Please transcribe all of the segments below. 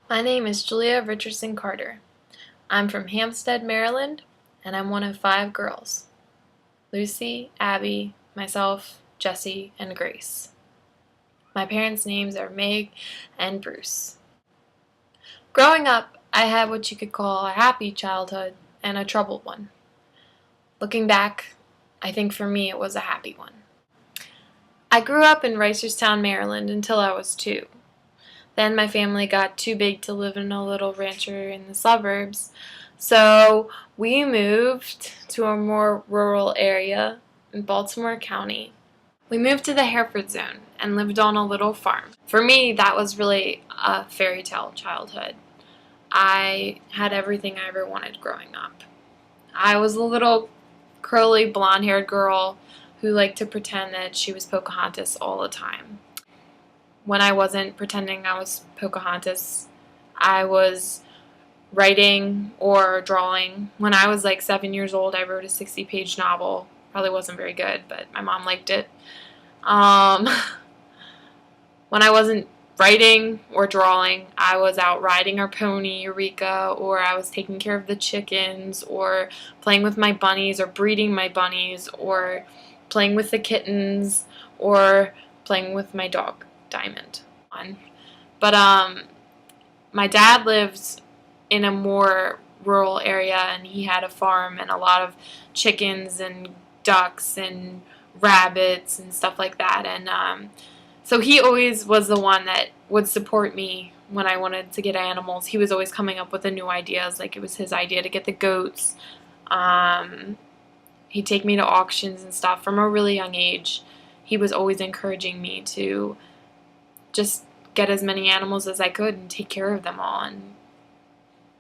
My name is Julia Richardson Carter. I'm from Hampstead, Maryland, and I'm one of 5 girls: Lucy, Abby, myself, Jessie, and Grace. My parents' names are Meg and Bruce. Growing up, I had what you could call a happy childhood and a troubled one. Looking back, I think for me it was a happy one. I grew up in Reisterstown, Maryland until I was 2. Then my family got too big to live in a little rancher in the suburbs, so we moved to a more rural area in Baltimore County. We moved to the Hereford Zone and lived on a little farm. For me, that was really a fairy tale childhood. I had everything I ever wanted growing up. I was a little curly blonde-haired girl who liked to pretend that she was Pocahontas all the time. When I wasn't pretending I was Pocahontas, I was writing or drawing. When I was like 7 years old, I wrote a 60-page novel. Probably wasn't very good, but my mom liked it. When I wasn't writing or drawing, I was out riding our pony, Eureka, or I was taking care of the chickens, or playing with my bunnies, or breeding my bunnies, or playing with the kittens, or playing with my dog, Diamond. But my dad lived in a more rural area, and he had a farm and a lot of chickens and ducks and rabbits and stuff like that. And so he always was the one that would support me when I wanted to get animals. He was always coming up with the new ideas. Like, it was his idea to get the goats. He'd take me to auctions and stuff from a really young age. He was always encouraging me to just get as many animals as I could and take care of them all, and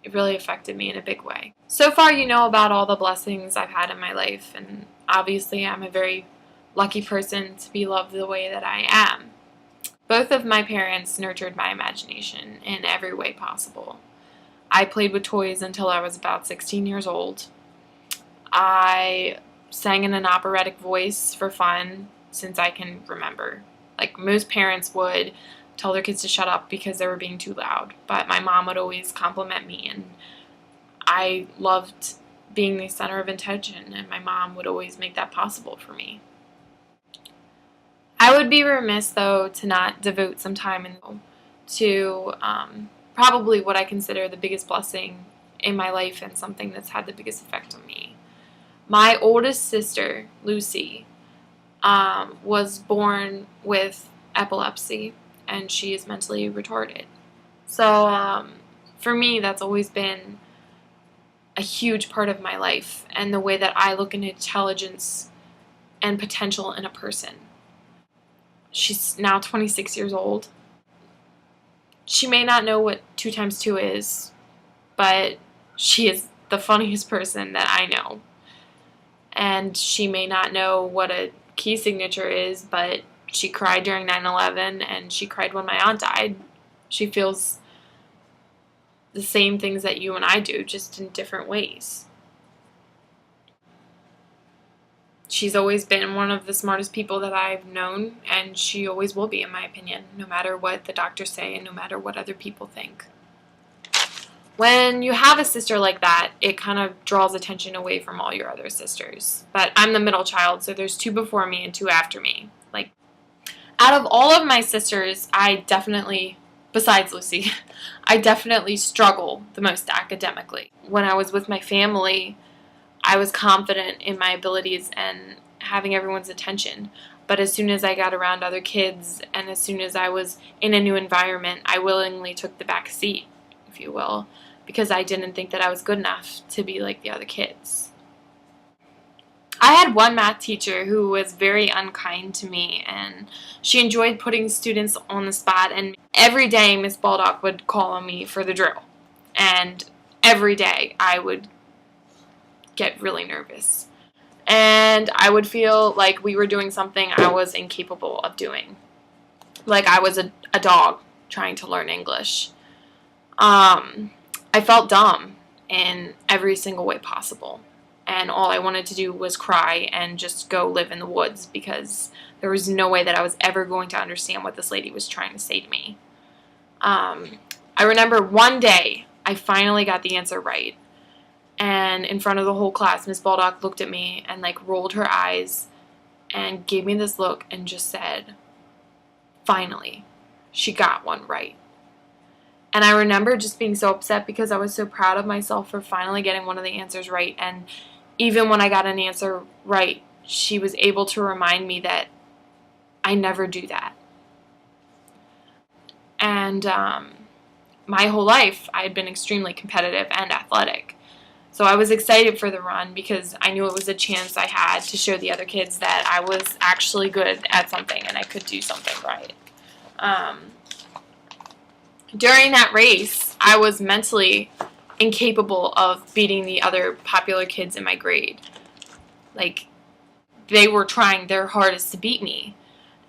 it really affected me in a big way. So far, you know about all the blessings I've had in my life, and obviously I'm a very lucky person to be loved the way that I am. Both of my parents nurtured my imagination in every way possible. I played with toys until I was about 16 years old. I sang in an operatic voice for fun since I can remember. Like, most parents would tell their kids to shut up because they were being too loud, but my mom would always compliment me, and I loved being the center of attention, and my mom would always make that possible for me. I would be remiss, though, to not devote some time to probably what I consider the biggest blessing in my life and something that's had the biggest effect on me. My oldest sister, Lucy, was born with epilepsy, and she is mentally retarded. So for me, that's always been a huge part of my life and the way that I look at intelligence and potential in a person. She's now 26 years old. She may not know what 2 times 2 is, but she is the funniest person that I know. And she may not know what a key signature is, but she cried during 9/11, and she cried when my aunt died. She feels the same things that you and I do, just in different ways. She's always been one of the smartest people that I've known, and she always will be, in my opinion, no matter what the doctors say and no matter what other people think. When you have a sister like that, it kind of draws attention away from all your other sisters. But I'm the middle child, so there's 2 before me and 2 after me. Like, out of all of my sisters, besides Lucy, I definitely struggle the most academically. When I was with my family, I was confident in my abilities and having everyone's attention. But as soon as I got around other kids and as soon as I was in a new environment, I willingly took the back seat, if you will, because I didn't think that I was good enough to be like the other kids. I had one math teacher who was very unkind to me, and she enjoyed putting students on the spot, and every day Miss Baldock would call on me for the drill, and every day I would get really nervous, and I would feel like we were doing something I was incapable of doing, like I was a dog trying to learn English. I felt dumb in every single way possible, and all I wanted to do was cry and just go live in the woods because there was no way that I was ever going to understand what this lady was trying to say to me. I remember one day I finally got the answer right. And in front of the whole class, Miss Baldock looked at me and like rolled her eyes and gave me this look and just said, finally, she got one right. And I remember just being so upset because I was so proud of myself for finally getting one of the answers right. And even when I got an answer right, she was able to remind me that I never do that. And my whole life, I had been extremely competitive and athletic. So I was excited for the run because I knew it was a chance I had to show the other kids that I was actually good at something and I could do something right. During that race, I was mentally incapable of beating the other popular kids in my grade. Like, they were trying their hardest to beat me.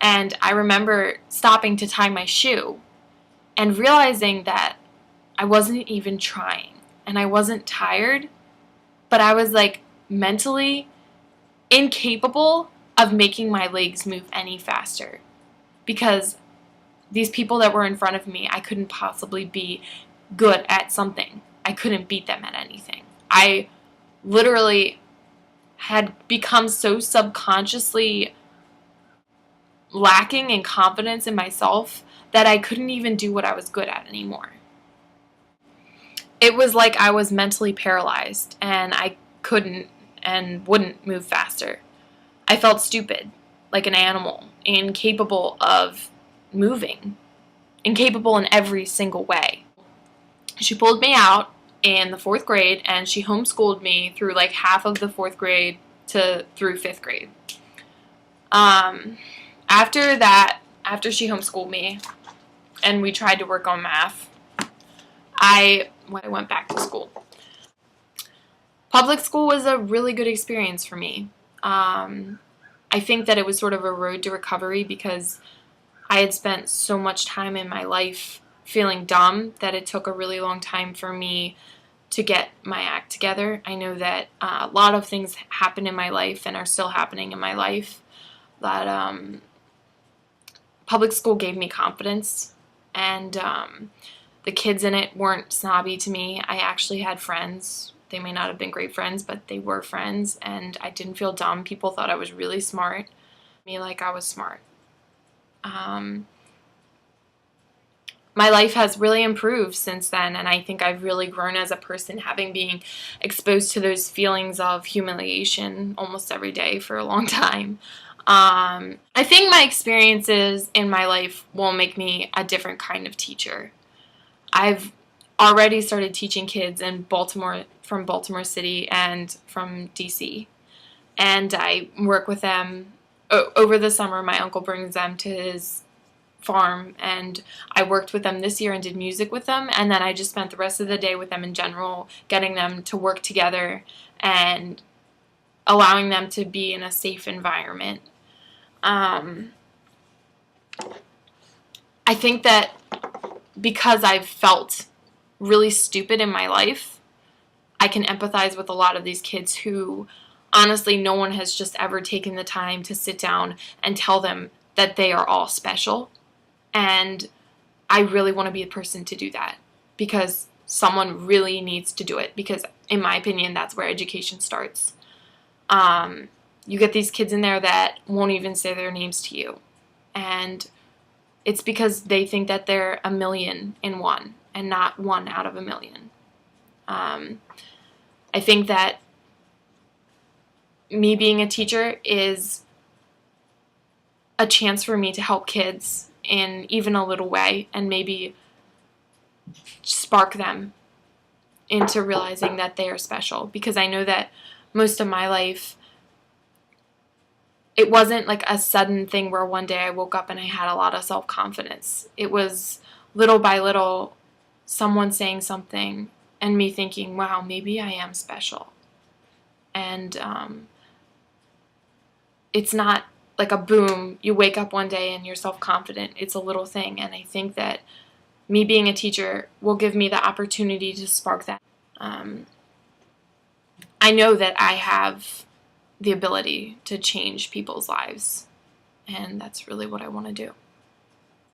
And I remember stopping to tie my shoe and realizing that I wasn't even trying. And I wasn't tired, but I was like mentally incapable of making my legs move any faster. Because these people that were in front of me, I couldn't possibly be good at something. I couldn't beat them at anything. I literally had become so subconsciously lacking in confidence in myself that I couldn't even do what I was good at anymore. It was like I was mentally paralyzed and I couldn't and wouldn't move faster. I felt stupid, like an animal, incapable of moving, incapable in every single way. She pulled me out in the 4th grade and she homeschooled me through like half of the 4th grade through 5th grade. After she homeschooled me and we tried to work on math, I went back to school. Public school was a really good experience for me. I think that it was sort of a road to recovery because I had spent so much time in my life feeling dumb that it took a really long time for me to get my act together. I know that a lot of things happened in my life and are still happening in my life that public school gave me confidence, and the kids in it weren't snobby to me. I actually had friends. They may not have been great friends, but they were friends, and I didn't feel dumb. People thought I was really smart, me like I was smart. My life has really improved since then, and I think I've really grown as a person, having been exposed to those feelings of humiliation almost every day for a long time. I think my experiences in my life will make me a different kind of teacher. I've already started teaching kids in Baltimore, from Baltimore City and from DC, and I work with them over the summer. My uncle brings them to his farm, and I worked with them this year and did music with them, and then I just spent the rest of the day with them in general, getting them to work together and allowing them to be in a safe environment. I think that because I've felt really stupid in my life, I can empathize with a lot of these kids who, honestly, no one has just ever taken the time to sit down and tell them that they are all special. And I really want to be the person to do that, because someone really needs to do it, because in my opinion, that's where education starts. You get these kids in there that won't even say their names to you, and it's because they think that they're a million in one and not one out of a million. I think that me being a teacher is a chance for me to help kids in even a little way and maybe spark them into realizing that they are special, because I know that most of my life, it wasn't like a sudden thing where one day I woke up and I had a lot of self-confidence. It was little by little, someone saying something and me thinking, wow, maybe I am special. And it's not like a boom, you wake up one day and you're self-confident. It's a little thing, and I think that me being a teacher will give me the opportunity to spark that. I know that I have the ability to change people's lives, and that's really what I want to do.